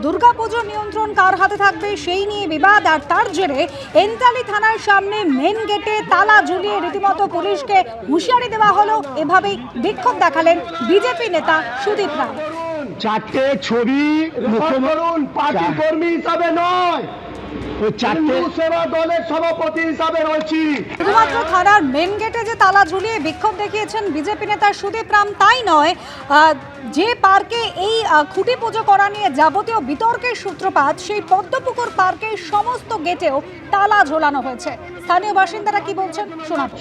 দুর্গাপুজো নিয়ন্ত্রণ কার হাতে থাকবে সেই নিয়ে বিবাদ, আর তার জেরে এন্টালি থানার সামনে মেন গেটে তালা ঝুলিয়ে রীতিমতো পুলিশকে হুঁশিয়ারি দেওয়া হলো। এভাবেই বিক্ষোভ দেখালেন বিজেপি নেতা সুদীপ রায়। চারটে ছবি পার্টি কর্মী হিসাবে নয়, সেবা দলের সভাপতি হিসাবে রয়েছি। শুধুমাত্র থানার মেন গেটে যে তালা ঝুলিয়ে বিক্ষোভ দেখিয়েছেন বিজেপি নেতা সুদীপ রাম তাই নয়, যে পার্কে এই খুঁটি পুজো করা নিয়ে যাবতীয় বিতর্কের সূত্রপাত, সেই পদ্মপুকুর পার্কের সমস্ত গেটেও তালা ঝোলানো হয়েছে। স্থানীয় বাসিন্দারা কি বলছেন শোনাবো।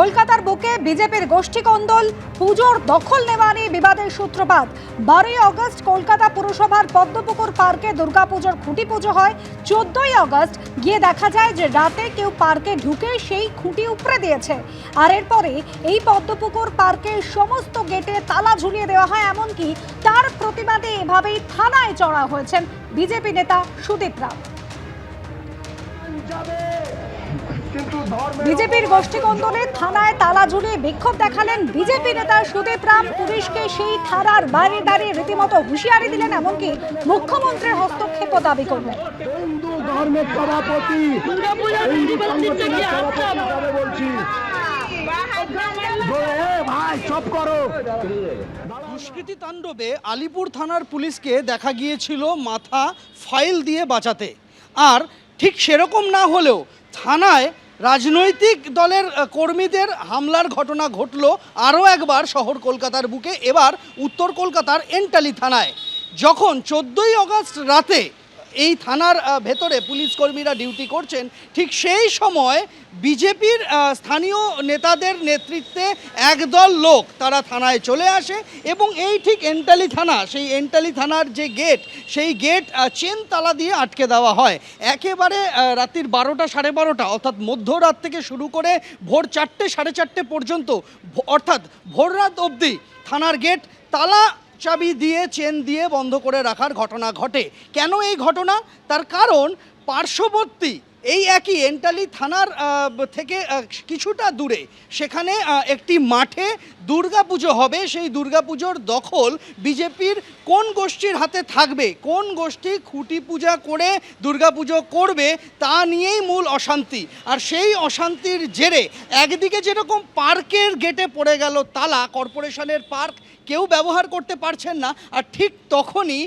কলকাতার বুকে বিজেপির গোষ্ঠী কোন্দল, পুজোর দখল নেওয়া নিয়ে বিবাদের সূত্রপাত। 12ই আগস্ট কলকাতা পুরসভার পদ্মপুকুর পার্কে দুর্গাপুজোর খুঁটি পুজো হয়। 14ই আগস্ট গিয়ে দেখা যায় যে রাতে কেউ পার্কে ঢুকে সেই খুঁটি উপড়ে দিয়েছে, আর এরপরে এই পদ্মপুকুর পার্কের সমস্ত গেটে তালা ঝুলিয়ে দেওয়া হয়। এমনকি তার প্রতিবাদে এভাবেই থানায় চড়া হয়েছেন বিজেপি নেতা সুদীপ রাম। বিজেপির গোষ্ঠী কোন্দলে থানায় তালা ঝুলিয়ে বিক্ষোভ দেখালেন বিজেপি নেতা সুদীপ রাম। পুলিশকে সেই থানার বাইরে দাঁড়িয়ে রীতিমতো হুঁশিয়ারি দিলেন, এমনকি মুখ্যমন্ত্রীর হস্তক্ষেপও দাবি করলেন। দুষ্কৃতী তাণ্ডবে আলিপুর থানার পুলিশকে দেখা গিয়েছিল মাথা ফাইল দিয়ে বাঁচাতে, আর ঠিক সেরকম না হলেও থানায় রাজনৈতিক দলের কর্মীদের হামলার ঘটনা ঘটল আরও একবার শহর কলকাতার বুকে, এবার উত্তর কলকাতার এন্টালি থানায়। যখন 14ই আগস্ট রাতে এই থানার ভেতরে পুলিশ কর্মীরা ডিউটি করছেন, ঠিক সেই সময় বিজেপির স্থানীয় নেতাদের নেতৃত্বে একদল লোক তারা থানায় চলে আসে এবং এই ঠিক এন্টালি থানা, সেই এন্টালি থানার যে গেট, সেই গেট চেন তালা দিয়ে আটকে দেওয়া হয়। একেবারে রাত্রির 12টা সাড়ে 12টা অর্থাৎ মধ্যরাত থেকে শুরু করে ভোর 4টে সাড়ে 4টে পর্যন্ত, অর্থাৎ ভোররাত অবধি থানার গেট তালা চাবি দিয়ে চেন দিয়ে বন্ধ করে রাখার ঘটনা ঘটে। কেন এই ঘটনা? তার কারণ পার্শ্ববর্তী এই একই এন্টালি থানার থেকে কিছুটা দূরে সেখানে একটি মাঠে দুর্গাপুজো হবে। সেই দুর্গাপুজোর দখল বিজেপির কোন গোষ্ঠীর হাতে থাকবে, কোন গোষ্ঠী খুঁটি পূজা করে দুর্গাপুজো করবে, তা নিয়েই মূল অশান্তি। আর সেই অশান্তির জেরে একদিকে যেরকম পার্কের গেটে পড়ে গেল তালা, কর্পোরেশনের পার্ক কেউ ব্যবহার করতে পারছেন না, আর ঠিক তখনই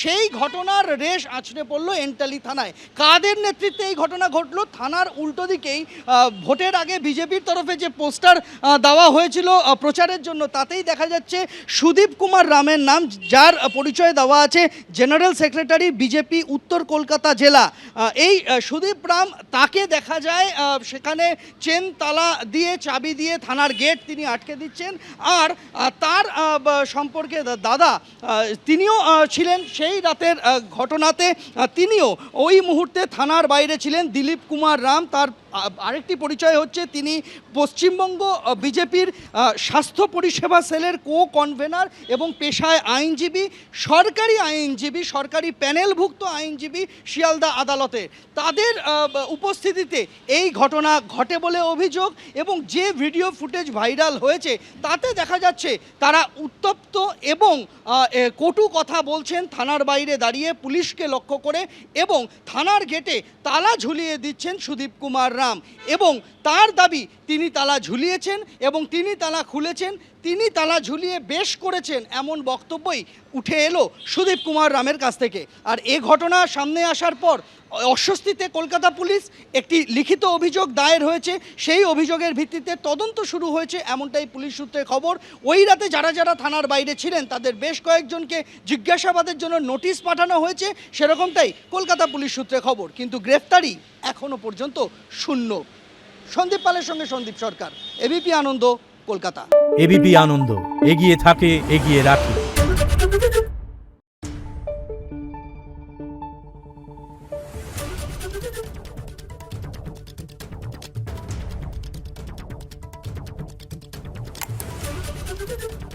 সেই ঘটনার রেশ আছড়ে পড়লো এন্টালি থানায়। কাদের নেতৃত্বে এই ঘটনা ঘটলো? থানার উল্টো দিকেই ভোটের আগে বিজেপির তরফে যে পোস্টার দেওয়া হয়েছিল প্রচারের জন্য, তাতেই দেখা যাচ্ছে সুদীপ কুমার রামের নাম, যার পরিচয় দেওয়া আছে জেনারেল সেক্রেটারি বিজেপি উত্তর কলকাতা জেলা। এই সুদীপ রাম, তাকে দেখা যায় সেখানে চেন তালা দিয়ে চাবি দিয়ে থানার গেট তিনি আটকে দিচ্ছেন। আর তার সম্পর্কে দাদা, তিনিও ছিলেন সেই রাতের ঘটনাতে, তিনিও ওই মুহূর্তে থানার বাইরে ছিলেন। দিলীপ কুমার রাম, তার আরেকটি পরিচয় হচ্ছে তিনি পশ্চিমবঙ্গ বিজেপির স্বাস্থ্য পরিষেবা সেলের কনভেনার এবং পেশায় আইনজীবী, সরকারি আইনজীবী, সরকারি প্যানেলভুক্ত আইনজীবী শিয়ালদা আদালতে। তাদের উপস্থিতিতে এই ঘটনা ঘটে বলে অভিযোগ, এবং যে ভিডিও ফুটেজ ভাইরাল হয়েছে তাতে দেখা যাচ্ছে তারা উত্তপ্ত এবং কটু কথা বলছেন থানার বাইরে দাঁড়িয়ে পুলিশকে লক্ষ্য করে, এবং থানার গেটে তালা ঝুলিয়ে দিচ্ছেন সুদীপ কুমার রাম। এবং তার দাবি তিনি তালা ঝুলিয়েছেন এবং তিনি তালা খুলেছেন, তিনি তালা ঝুলিয়ে বেশ করেছেন, এমন বক্তব্যই উঠে এলো সুদীপ কুমার রামের কাছ থেকে। আর এ ঘটনা সামনে আসার পর অস্বস্তিতে কলকাতা পুলিশ, একটি লিখিত অভিযোগ দায়ের হয়েছে। সেই অভিযোগের ভিত্তিতে তদন্ত শুরু হয়েছে, এমনটাই পুলিশ সূত্রে খবর। ওই রাতে যারা যারা থানার বাইরে ছিলেন তাদের বেশ কয়েকজনকে জিজ্ঞাসাবাদের জন্য নোটিশ পাঠানো হয়েছে, সেরকমটাই কলকাতা পুলিশ সূত্রে খবর। কিন্তু গ্রেফতারি এখনও পর্যন্ত শূন্য। সন্দীপ পালের সঙ্গে সন্দীপ সরকার, এবিপি আনন্দ, কলকাতা। এবিপি আনন্দ, এগিয়ে থাকে, এগিয়ে রাখে। Thank you.